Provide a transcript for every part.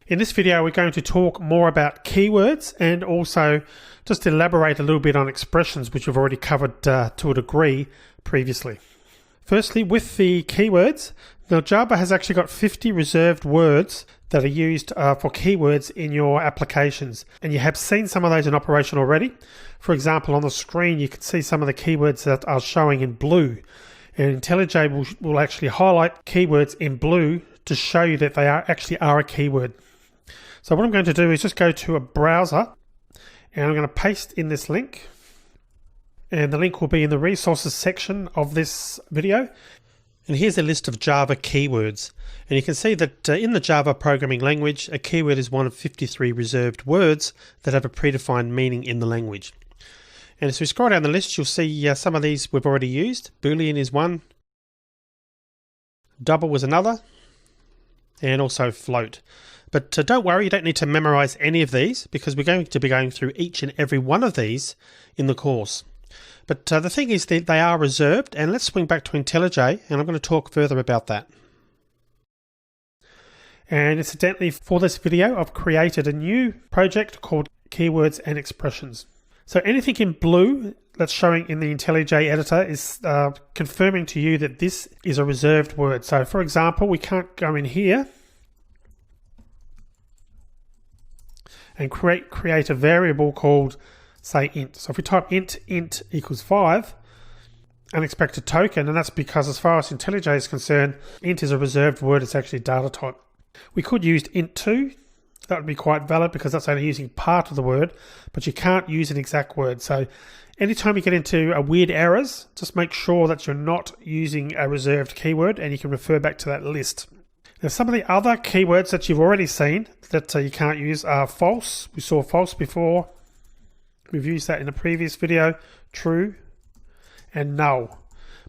In this video, we're going to talk more about keywords and also just elaborate a little bit on expressions, which we've already covered to a degree previously. Firstly, with the keywords, now Java has actually got 50 reserved words that are used for keywords in your applications. And you have seen some of those in operation already. For example, on the screen, you can see some of the keywords that are showing in blue. And IntelliJ will actually highlight keywords in blue to show you that they actually are a keyword. So what I'm going to do is just go to a browser and I'm going to paste in this link. And the link will be in the resources section of this video. And here's a list of Java keywords. And you can see that in the Java programming language, a keyword is one of 53 reserved words that have a predefined meaning in the language. And as we scroll down the list, you'll see some of these we've already used. Boolean is one. Double was another. And also float. But don't worry, you don't need to memorize any of these because we're going to be going through each and every one of these in the course. But the thing is that they are reserved, and let's swing back to IntelliJ, and I'm going to talk further about that. And incidentally, for this video, I've created a new project called Keywords and Expressions. So anything in blue that's showing in the IntelliJ editor is confirming to you that this is a reserved word. So for example, we can't go in here and create a variable called, say, int. So if we type int equals 5, unexpected token, and that's because as far as IntelliJ is concerned, int is a reserved word, it's actually data type. We could use int2, that would be quite valid because that's only using part of the word, but you can't use an exact word. So anytime you get into weird errors, just make sure that you're not using a reserved keyword and you can refer back to that list. Now, some of the other keywords that you've already seen that you can't use are false. We saw false before. We've used that in a previous video. True and null.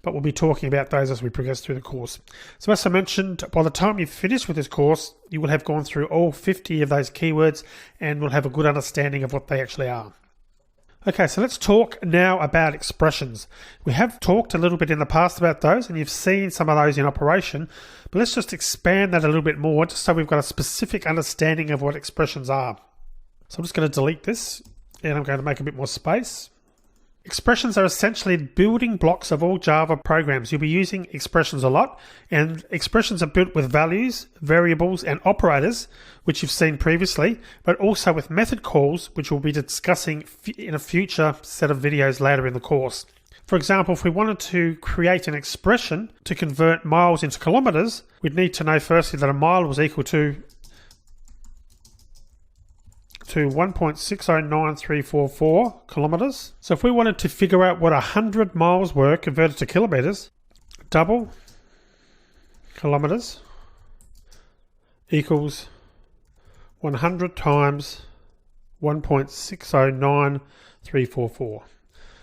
But we'll be talking about those as we progress through the course. So as I mentioned, by the time you've finished with this course, you will have gone through all 50 of those keywords and will have a good understanding of what they actually are. Okay, so let's talk now about expressions. We have talked a little bit in the past about those, and you've seen some of those in operation, but let's just expand that a little bit more, just so we've got a specific understanding of what expressions are. So I'm just going to delete this, and I'm going to make a bit more space. Expressions are essentially building blocks of all Java programs. You'll be using expressions a lot, and expressions are built with values, variables, and operators, which you've seen previously, but also with method calls, which we'll be discussing in a future set of videos later in the course. For example, if we wanted to create an expression to convert miles into kilometers, we'd need to know firstly that a mile was equal to 1.609344 kilometers. So if we wanted to figure out what 100 miles were converted to kilometers, double kilometers equals 100 times 1.609344.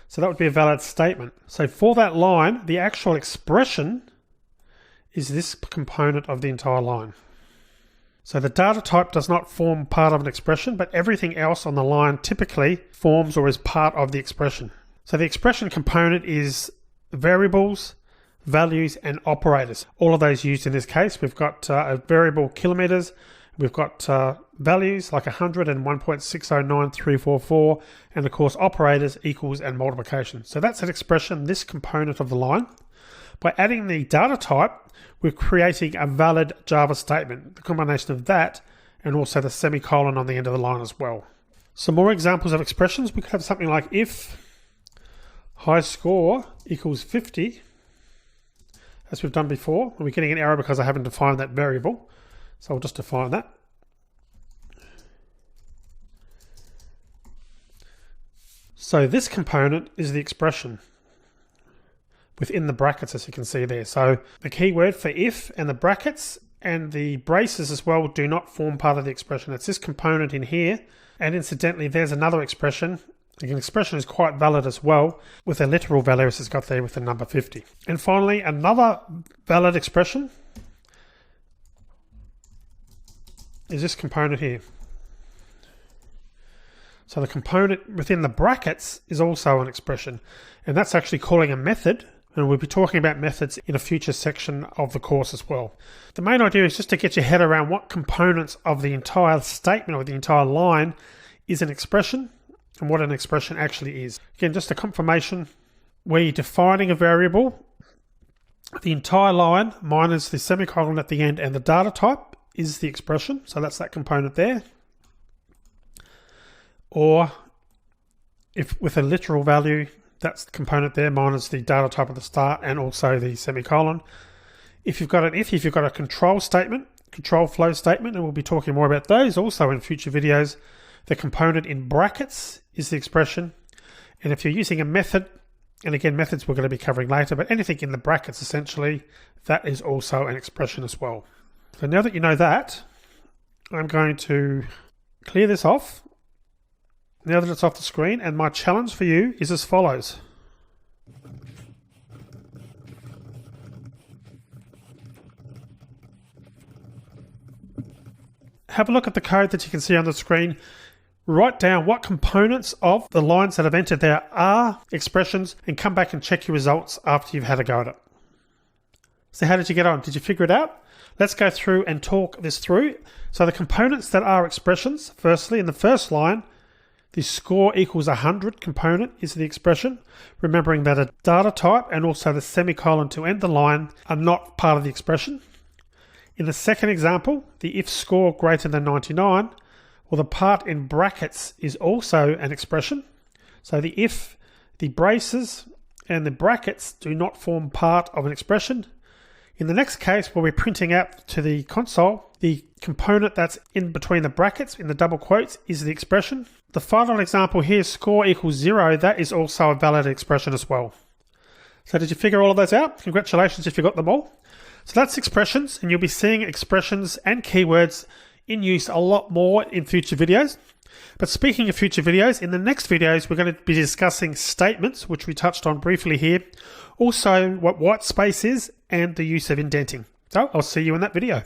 So that would be a valid statement. So for that line, the actual expression is this component of the entire line. So the data type does not form part of an expression, but everything else on the line typically forms or is part of the expression. So the expression component is variables, values, and operators. All of those used in this case. We've got a variable kilometers, we've got values like 100 and 1.609344, and of course operators, equals, and multiplication. So that's an expression, this component of the line. By adding the data type, we're creating a valid Java statement, the combination of that and also the semicolon on the end of the line as well. Some more examples of expressions. We could have something like if high score equals 50, as we've done before. And we're getting an error because I haven't defined that variable. So I'll just define that. So this component is the expression within the brackets, as you can see there. So the keyword for if and the brackets and the braces as well do not form part of the expression. It's this component in here. And incidentally, there's another expression. The expression is quite valid as well with a literal value as it's got there with the number 50. And finally, another valid expression is this component here. So the component within the brackets is also an expression. And that's actually calling a method And we'll be talking about methods in a future section of the course as well. The main idea is just to get your head around what components of the entire statement or the entire line is an expression and what an expression actually is. Again, just a confirmation, we're defining a variable. The entire line minus the semicolon at the end and the data type is the expression. So that's that component there. Or if with a literal value, that's the component there minus the data type at the start and also the semicolon. If you've got a control statement, control flow statement, and we'll be talking more about those also in future videos, the component in brackets is the expression. And if you're using a method, and again, methods we're going to be covering later, but anything in the brackets essentially, that is also an expression as well. So now that you know that, I'm going to clear this off. Now that it's off the screen, and my challenge for you is as follows. Have a look at the code that you can see on the screen. Write down what components of the lines that I've entered there are expressions and come back and check your results after you've had a go at it. So how did you get on? Did you figure it out? Let's go through and talk this through. So the components that are expressions, firstly, in the first line, the score equals 100 component is the expression, remembering that a data type and also the semicolon to end the line are not part of the expression. In the second example, the if score greater than 99, well, the part in brackets is also an expression. So the if, the braces, and the brackets do not form part of an expression. In the next case, where we're printing out to the console, the component that's in between the brackets, in the double quotes, is the expression. The final example here, score equals 0, that is also a valid expression as well. So did you figure all of those out? Congratulations if you got them all. So that's expressions, and you'll be seeing expressions and keywords in use a lot more in future videos. But speaking of future videos, in the next videos, we're going to be discussing statements, which we touched on briefly here. Also, what white space is and the use of indenting. So I'll see you in that video.